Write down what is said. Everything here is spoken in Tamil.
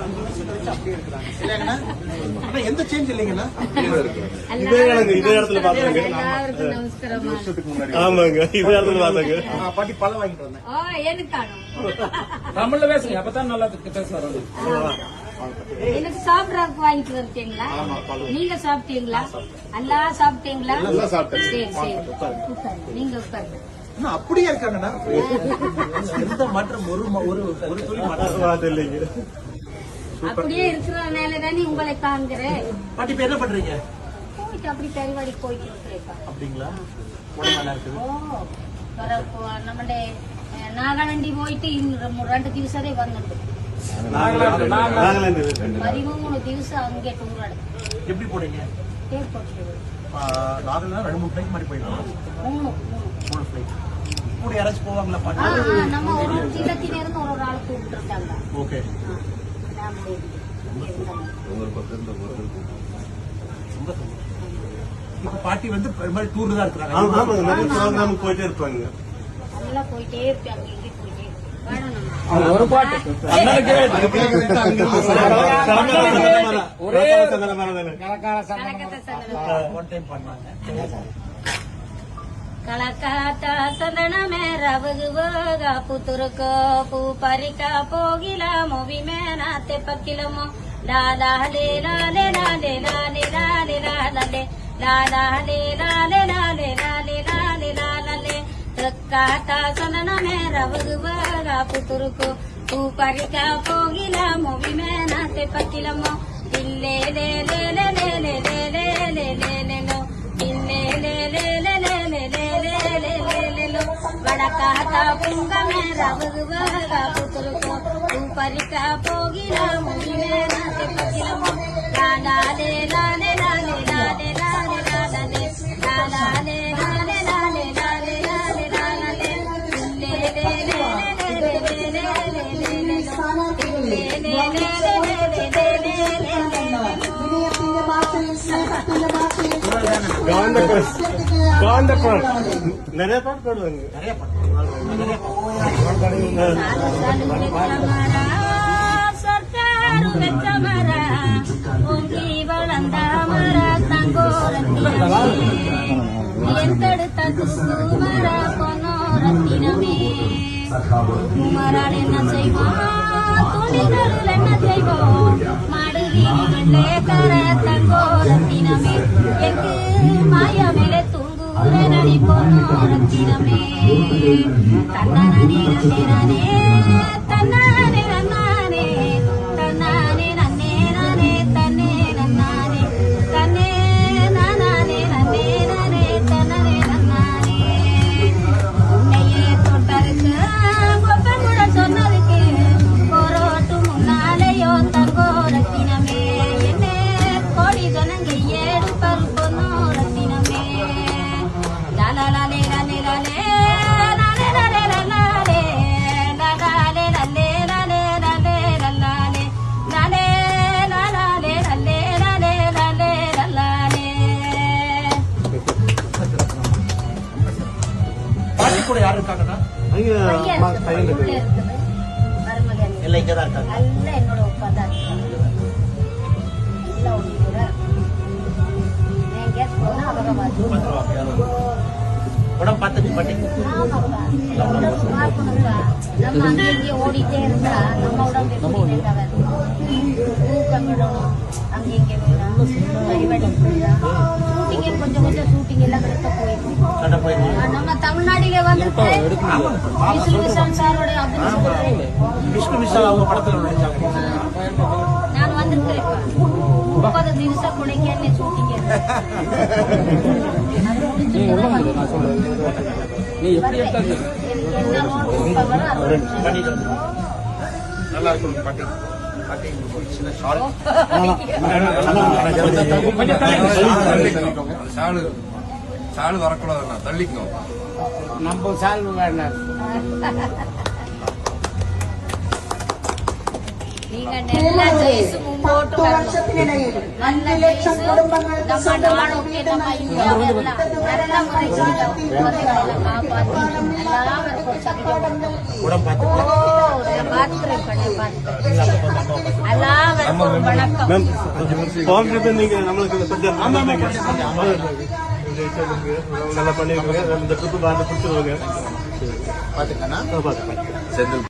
அப்படியே இருக்கிறாங்க இல்லைங்கண்ணா? ஆனா எந்த சேஞ்ச் இல்லைங்கண்ணா? இதே இடத்துல பாத்தாங்க. ஆமாங்க, இதே இடத்துல பாத்தாங்க. பாட்டி பழம் வாங்கிட்டு வந்தேன். தமிழ்ல பேசுங்க, அப்பதான் நல்லா பேசுவாரு. எனக்கு சாப்பிடறதுக்கு வாங்கிட்டு வந்துட்டீங்களா? நீங்க சாப்பிட்டீங்களா? எல்லாம் சாப்பிட்டீங்களா? சரி சரி, நீங்க உட்காருங்க. அப்படியே இருக்காங்கண்ணா. எந்த மாற்றம் ஒரு துளி மாற்றம் இல்லைங்க. அப்படியே இருக்கிறதுனால தானே உங்களை காண்கிறேன். பாட்டி இப்ப என்ன பண்றீங்க? போயிட்டு அப்படி பெருவாடி போயிட்டு இருக்கிறேன். அப்படிங்களா? உடம்பு நல்லா இருக்குது. നമ്മുടെ നാഗാലാൻഡി പോയിട്ട് 2 ദിവസമേ വന്നിട്ട് 13 ദിവസം അങ്ങേ ടൂറാണ്. எப்படி போனீங்க? ஏர்போர்ட்ல நாகலாந்து 2-3 ஃபிளைட் மாதிரி போயிடலாம். 3 ஃபிளைட். கூட யாராச்சும் போவாங்களா பாட்டி? நம்ம ஒரு ஜில்லத்திலிருந்து ஒரு ஆள் கூப்பிட்டுருக்காங்க. ஓகே. இப்ப பாட்டி வந்து பெரும்பாலும் டூர் தான் இருக்கிறாங்க. போயிட்டே இருப்பாங்க. நல்லா போயிட்டே இருப்பாங்க. இங்கே போயிட்டே ஒரு பாட்டு ஒரே కళకాత సందనమే రవగువగా పుతురుకో పూ పరిక పోగిలా మొవి మేనా తెపకిలమో లాలాలే లాలే లాలే లాలే లాలే లాలే లాలాలే లాలే లాలే లాలే లాలే లాలే కళకాత సందనమే రవగువగా పుతురుకో పూ పరిక పోగిలా మొవి మేనా తెపకిలమో ఇల్లే లే లే లే లే లే లే లే లే లే లో ఇల్లే లే లే లే వడకాత పుంగమే రవగువగా పుతురుకో పరిక పోగిలా ముగిలే నాతే పకిలమో లాలాలే లాలే లాలే లాలే లాలే లాలే లాలాలే లాలే లాలే లాలే లాలే లాలే లే లే లే లే లే లే நிறைய பாட்டு பாடுவாங்க. நிறைய பாட்டு ಸರ್ಕಾರು ವೆಚ್ಚ ಮರ ಹೊಂಗಿ ಬಳಂದ ಮರ ತಂಗೋರತ್ತಿನಮೇ ಎಂತೆಡುತ್ತ ತುಸು ಮರ பொன்னோரத்தினமே குமரால் என்ன செய்வோம் துணிதருள் என்ன செய்வோம் மாடுவீதிகளே கர தங்கோரத்தினமே எங்கு மாயமேலே தூங்குற நடி பொன்னோரத்தினமே தன்னானே நன்னே தன்னானே நன்னானே தன்னானே நன்னே நானே தன்னே நன்னானே தன்னே நானே நன்னே நானே தன்னே நன்னானே உன்னையே தொட்டருக்கு கொப்பங்குட சொன்னதுக்கு போரோட்டு முன்னாலேயோ தங்கோரத்தினமே என்ன கோடி ஜனங்க ஏடு பரு பொன்னோரத்தினமே லாலே லாலே லாலே லாலே லாலே லாலே லாலே லாலே லாலே லாலே லாலே லாலே லாலே லாலே லாலே லாலே லாலே பாட்டி கூட யாரு இருக்காங்கண்ணா? எல்லாம் இங்கதான் இருக்காங்க. என்னோட உப்பா தான் உடம்பு பார்த்துட்டு பாட்டி நம்ம அங்கே ஓடிட்டே இருந்தா நம்ம உடம்பு தூக்கம் விடணும். அங்கே இங்கே ஷூட்டிங் கொஞ்சம் கொஞ்சம் ஷூட்டிங் எல்லாம் கிடைக்க போயிடும். நம்ம தமிழ்நாட்டிலே வந்துட்டு விஷ்ணு விஷால் சாரோட விஷ்ணு விஷால் அவங்க படத்துல நடிச்சாங்க. நான் வந்திருக்கிறேன் 30 திவசம் கொடைக்கானே ஷூட்டிங் நல்லா இருக்கும் பாட்டி. சாலு வரக்கூடாது, தள்ளிக்கணும். நம்ம சால்வு வேண்டாம். நீங்க நல்ல ஜெயிசு மும்போட்டு വർഷത്തിനിടയിൽ 5 ലക്ഷം കുടുംബങ്ങൾ உடம்பு பார்த்துட்டு எல்லாரும் அனைவருக்கும் வணக்கம். மேம் போன ட்ரிப் நீங்க நம்மளுக்கு கொஞ்சம் நல்லா பண்ணிருக்கீங்க. இந்த ட்ரிப்பு பார்த்து பிடிச்சிருவாங்க. பாத்துக்கண்ணா பார்த்து செந்தில்